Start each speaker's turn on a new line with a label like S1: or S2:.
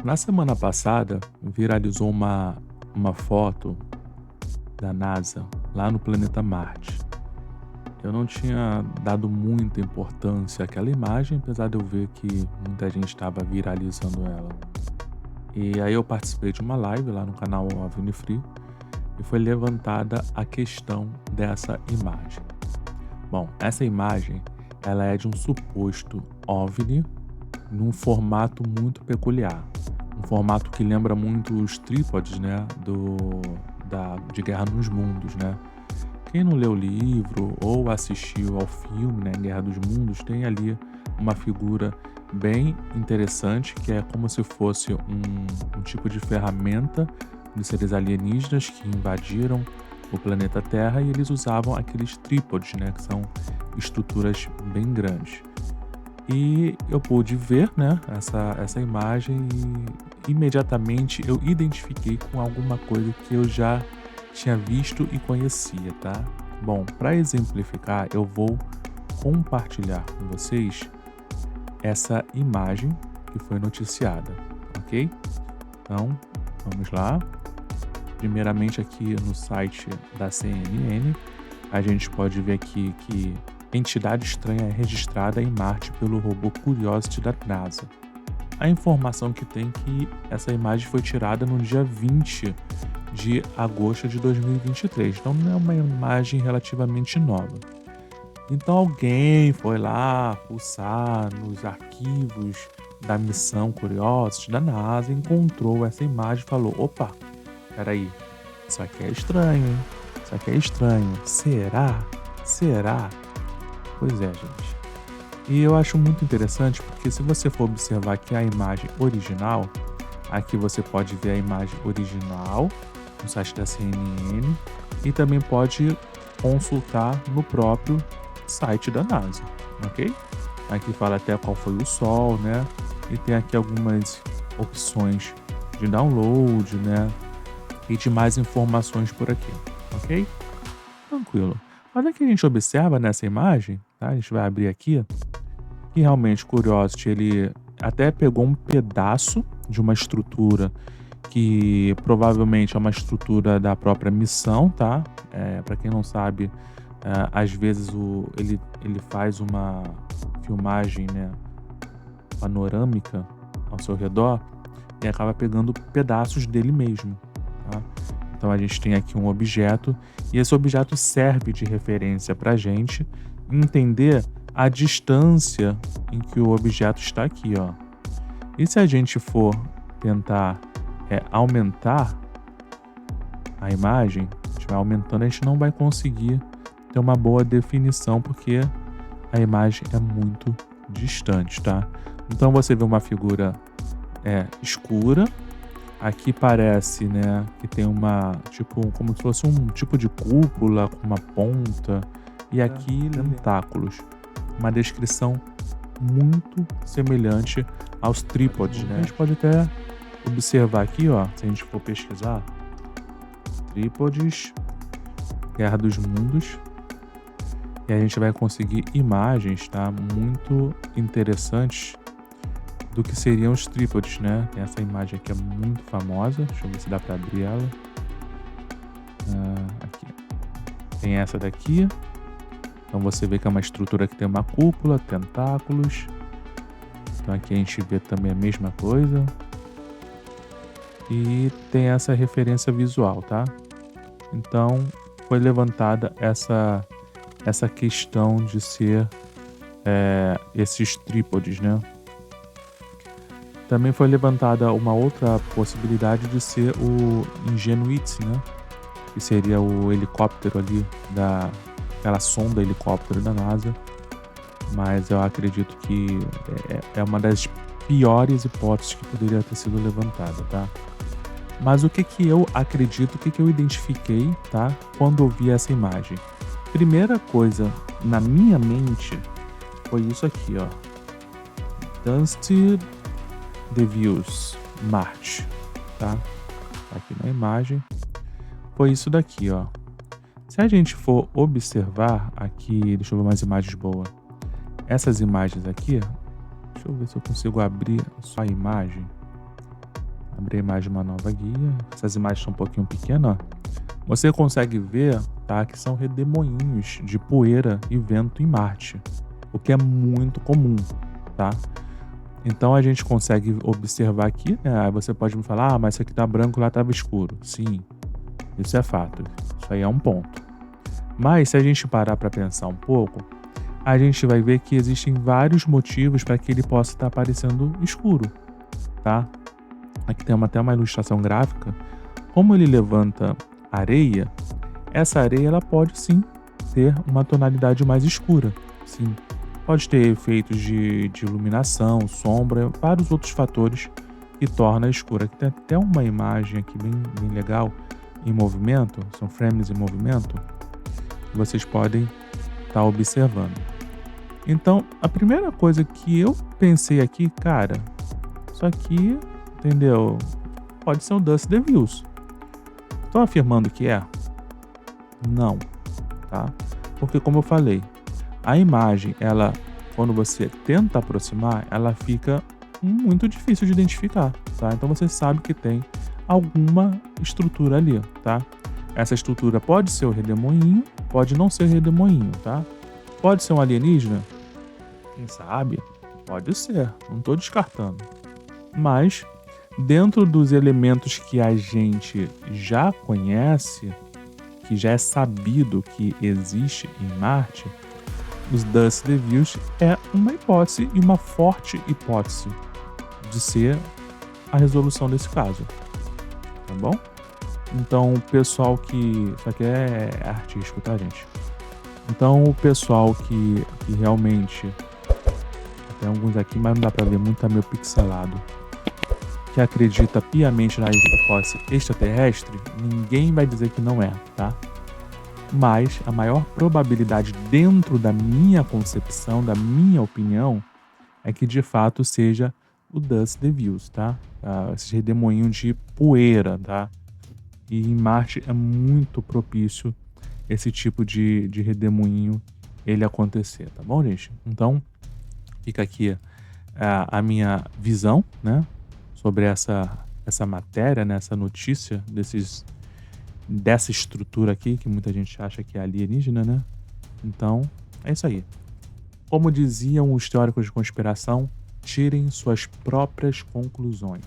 S1: Na semana passada, viralizou uma foto da NASA lá no planeta Marte. Eu não tinha dado muita importância àquela imagem, apesar de eu ver que muita gente estava viralizando ela. E aí eu participei de uma live lá no canal OVNI Free e foi levantada a questão dessa imagem. Bom, essa imagem, ela é de um suposto OVNI num formato muito peculiar. Um formato que lembra muito os trípodes, né, de Guerra nos Mundos, né. Quem não leu o livro ou assistiu ao filme, né, Guerra dos Mundos, tem ali uma figura bem interessante, que é como se fosse um tipo de ferramenta dos seres alienígenas que invadiram o planeta Terra e eles usavam aqueles trípodes, né, que são estruturas bem grandes. E eu pude ver, né, essa imagem e imediatamente eu identifiquei com alguma coisa que eu já tinha visto e conhecia, tá? Bom, para exemplificar, eu vou compartilhar com vocês essa imagem que foi noticiada, ok? Então, vamos lá. Primeiramente aqui no site da CNN, a gente pode ver aqui que entidade estranha é registrada em Marte pelo robô Curiosity da NASA. A informação que tem é que essa imagem foi tirada no dia 20 de agosto de 2023, então não é uma imagem relativamente nova. Então alguém foi lá fuçar nos arquivos da missão Curiosity da NASA, encontrou essa imagem e falou: opa, peraí, isso aqui é estranho, hein? Isso aqui é estranho. Será? Será? Pois é, gente. E eu acho muito interessante porque se você for observar aqui a imagem original, aqui você pode ver a imagem original no site da CNN e também pode consultar no próprio site da NASA, ok? Aqui fala até qual foi o sol, né? E tem aqui algumas opções de download, né? E de mais informações por aqui, ok? Tranquilo. Mas o que a gente observa nessa imagem, tá? A gente vai abrir aqui, que realmente Curiosity ele até pegou um pedaço de uma estrutura que provavelmente é uma estrutura da própria missão, tá? Para quem não sabe, às vezes ele faz uma filmagem, né, panorâmica ao seu redor e acaba pegando pedaços dele mesmo, tá? Então a gente tem aqui um objeto e esse objeto serve de referência para a gente entender a distância em que o objeto está aqui, ó. E se a gente for tentar aumentar a imagem, a gente vai aumentando, a gente não vai conseguir ter uma boa definição porque a imagem é muito distante, tá? Então você vê uma figura escura. Aqui parece, né, que tem como se fosse um tipo de cúpula com uma ponta e aqui tentáculos. Uma descrição muito semelhante aos trípodes, né? A gente pode até observar aqui, ó, se a gente for pesquisar, trípodes, Guerra dos Mundos, e a gente vai conseguir imagens, tá, muito interessantes do que seriam os trípodes, né? Tem essa imagem aqui é muito famosa, deixa eu ver se dá para abrir ela. Aqui. Tem essa daqui. Então você vê que é uma estrutura que tem uma cúpula, tentáculos. Então aqui a gente vê também a mesma coisa. E tem essa referência visual, tá? Então foi levantada essa questão de ser esses trípodes, né? Também foi levantada uma outra possibilidade de ser o Ingenuity, né? Que seria o helicóptero ali aquela sonda helicóptero da NASA. Mas eu acredito que é uma das piores hipóteses que poderia ter sido levantada, tá? Mas o que eu acredito, o que eu identifiquei, tá? Quando eu vi essa imagem. Primeira coisa na minha mente foi isso aqui, ó. Dusty Devils Marte, tá? Aqui na imagem. Foi isso daqui, ó. Se a gente for observar aqui, deixa eu ver mais imagens boas. Essas imagens aqui, deixa eu ver se eu consigo abrir só a imagem. abrir a imagem de uma nova guia. Essas imagens são um pouquinho pequenas, ó. Você consegue ver, tá, que são redemoinhos de poeira e vento em Marte, o que é muito comum, tá? Então a gente consegue observar aqui, né? Aí você pode me falar, mas isso aqui tá branco, lá estava escuro. Sim, isso é fato. Isso aí é um ponto. Mas se a gente parar para pensar um pouco, a gente vai ver que existem vários motivos para que ele possa estar aparecendo escuro, tá? Aqui tem até uma ilustração gráfica. Como ele levanta areia, essa areia ela pode sim ter uma tonalidade mais escura. Sim, pode ter efeitos de iluminação, sombra, vários outros fatores que torna escura. Aqui tem até uma imagem aqui bem legal em movimento, são frames em movimento, que vocês podem estar observando. Então, a primeira coisa que eu pensei aqui, cara, isso aqui, entendeu? Pode ser um Dust Devils. Estou afirmando que é? Não, tá? Porque como eu falei, a imagem, ela, quando você tenta aproximar, ela fica muito difícil de identificar, tá? Então você sabe que tem alguma estrutura ali, tá? Essa estrutura pode ser o redemoinho, pode não ser redemoinho, tá? Pode ser um alienígena? Quem sabe? Pode ser, não estou descartando. Mas, dentro dos elementos que a gente já conhece, que já é sabido que existe em Marte, os Dust Devils é uma hipótese e uma forte hipótese de ser a resolução desse caso, tá bom? Então, o pessoal que... Isso aqui é artístico, tá, gente? Então, o pessoal que realmente... Tem alguns aqui, mas não dá pra ver muito, tá meio pixelado. Que acredita piamente na hipótese extraterrestre, ninguém vai dizer que não é, tá? Mas a maior probabilidade dentro da minha concepção, da minha opinião, é que de fato seja o Dust Devils, tá? Esse redemoinho de poeira, tá? E em Marte é muito propício esse tipo de redemoinho ele acontecer, tá bom, gente? Então, fica aqui a minha visão, né? Sobre essa matéria, né? Essa notícia dessa estrutura aqui, que muita gente acha que é alienígena, né? Então, é isso aí. Como diziam os teóricos de conspiração, tirem suas próprias conclusões.